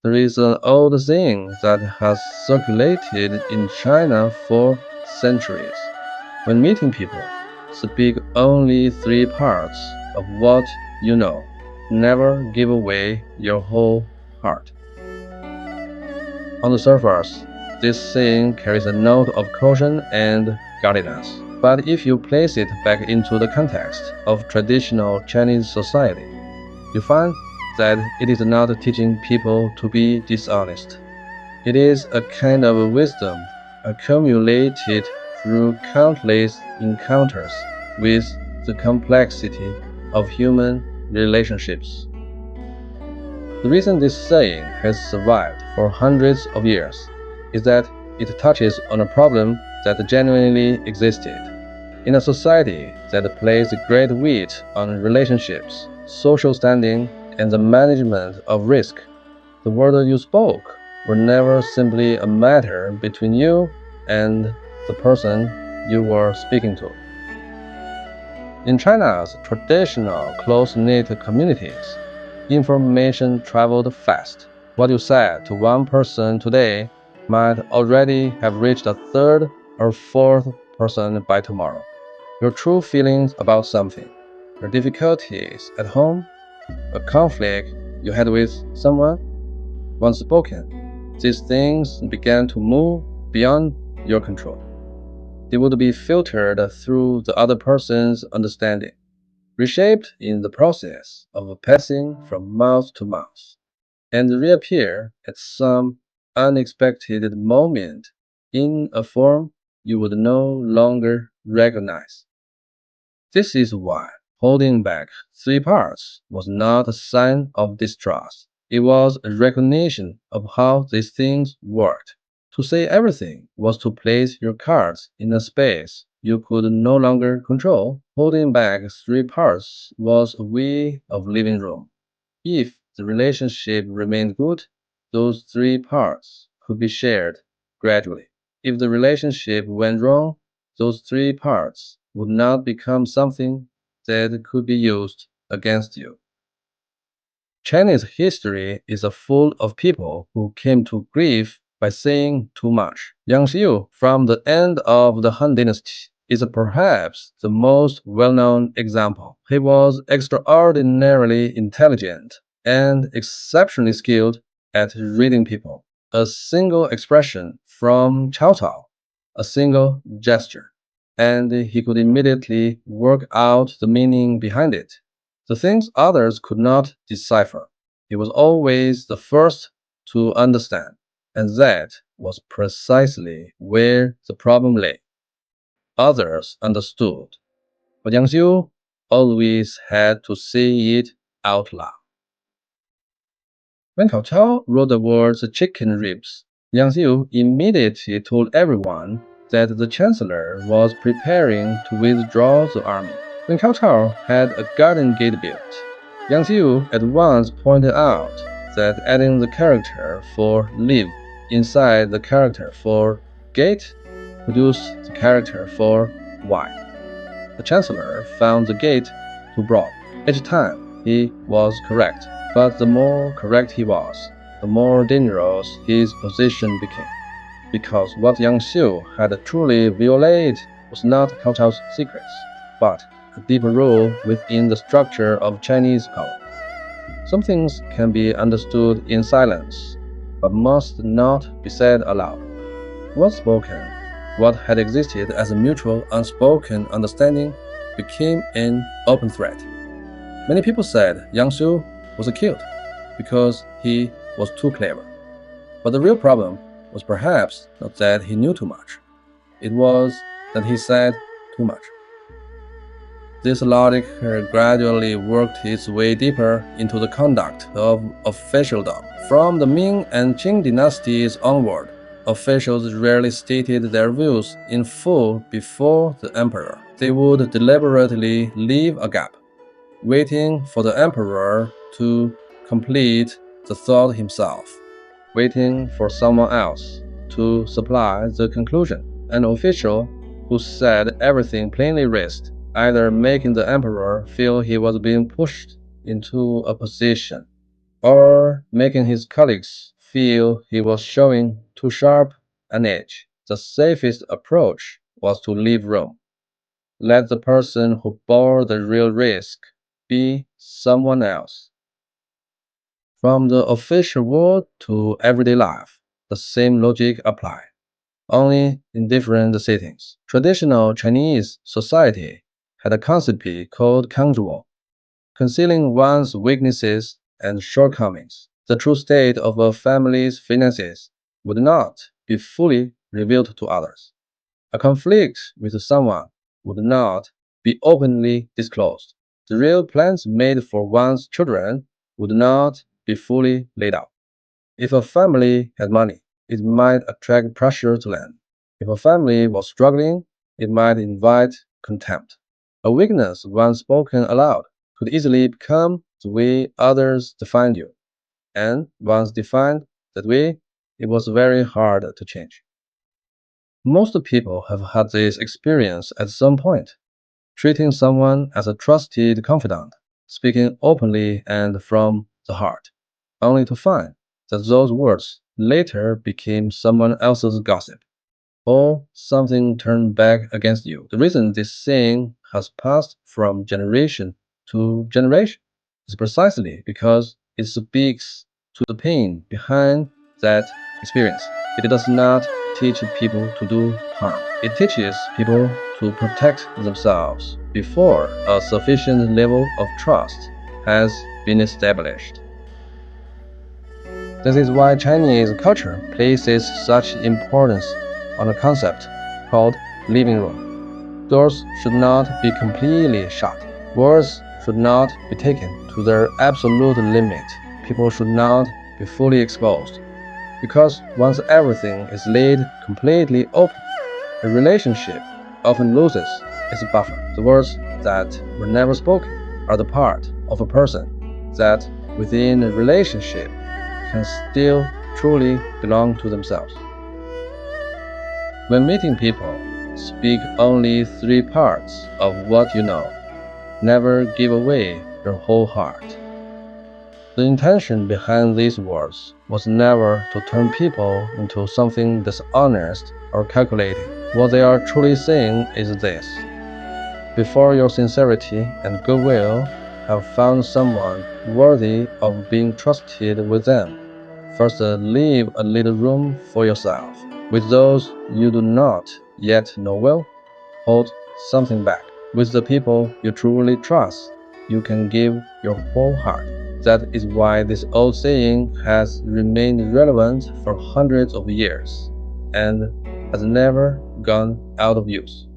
There is an old saying that has circulated in China for centuries. When meeting people, speak only three parts of what you know. Never give away your whole heart. On the surface, this saying carries a note of caution and guardedness. But if you place it back into the context of traditional Chinese society, you find that it is not teaching people to be dishonest. It is a kind of wisdom accumulated through countless encounters with the complexity of human relationships. The reason this saying has survived for hundreds of years is that it touches on a problem that genuinely existed. In a society that placed great weight on relationships, social standing, and the management of risk, the word you spoke were never simply a matter between you and the person you were speaking to. In China's traditional close-knit communities, information traveled fast. What you said to one person today might already have reached a third or fourth person by tomorrow. Your true feelings about something, your difficulties at home, a conflict you had with someone, once spoken, these things began to move beyond your control. They would be filtered through the other person's understanding, reshaped in the process of passing from mouth to mouth, and reappear at some unexpected moment in a form you would no longer recognize. This is why holding back three parts was not a sign of distrust. It was a recognition of how these things worked. To say everything was to place your cards in a space you could no longer control. Holding back three parts was a way of leaving room. If the relationship remained good, those three parts could be shared gradually. If the relationship went wrong, those three parts would not become something that could be used against you. Chinese history is full of people who came to grief by saying too much. Yang Xiu, from the end of the Han Dynasty, is perhaps the most well-known example. He was extraordinarily intelligent and exceptionally skilled at reading people. A single expression from Cao Cao, a single gesture, and he could immediately work out the meaning behind it. The things others could not decipher. He was always the first to understand, and that was precisely where the problem lay. Others understood, but Yang Xiu always had to say it out loud. When Cao Cao wrote the words chicken ribs, Yang Xiu immediately told everyone that the chancellor was preparing to withdraw the army. When Cao Cao had a garden gate built, Yang Xiu at once pointed out that adding the character for live inside the character for gate produced the character for wide. The chancellor found the gate too broad. Each time he was correct, but the more correct he was, the more dangerous his position became. Because what Yang Xiu had truly violated was not Cao Cao's secrets, but a deeper rule within the structure of Chinese power. Some things can be understood in silence, but must not be said aloud. Once spoken, what had existed as a mutual unspoken understanding became an open threat. Many people said Yang Xiu was killed because he was too clever. But the real problem was perhaps not that he knew too much. It was that he said too much. This logic gradually worked its way deeper into the conduct of officialdom. From the Ming and Qing dynasties onward, officials rarely stated their views in full before the emperor. They would deliberately leave a gap, waiting for the emperor to complete the thought himself, waiting for someone else to supply the conclusion. An official who said everything plainly risked either making the emperor feel he was being pushed into a position or making his colleagues feel he was showing too sharp an edge, the safest approach was to leave room. Let the person who bore the real risk be someone else. From the official world to everyday life, the same logic applies, only in different settings. Traditional Chinese society had a concept called kanzhuo, concealing one's weaknesses and shortcomings. The true state of a family's finances would not be fully revealed to others. A conflict with someone would not be openly disclosed. The real plans made for one's children would not be fully laid out. If a family had money, it might attract pressure to lend. If a family was struggling, it might invite contempt. A weakness once spoken aloud could easily become the way others defined you, and once defined that way, it was very hard to change. Most people have had this experience at some point, treating someone as a trusted confidant, speaking openly and from the heart, only to find that those words later became someone else's gossip, or something turned back against you. The reason this saying has passed from generation to generation is precisely because it speaks to the pain behind that experience. It does not teach people to do harm. It teaches people to protect themselves before a sufficient level of trust has been established. This is why Chinese culture places such importance on a concept called living room. Doors should not be completely shut. Words should not be taken to their absolute limit. People should not be fully exposed. Because once everything is laid completely open, a relationship often loses its buffer. The words that were never spoken are the part of a person that within a relationship can still truly belong to themselves. When meeting people, speak only three parts of what you know. Never give away your whole heart. The intention behind these words was never to turn people into something dishonest or calculating. What they are truly saying is this: before your sincerity and goodwill have found someone worthy of being trusted with them, first leave a little room for yourself. With those you do not yet know well, hold something back. With the people you truly trust, you can give your whole heart. That is why this old saying has remained relevant for hundreds of years and has never gone out of use.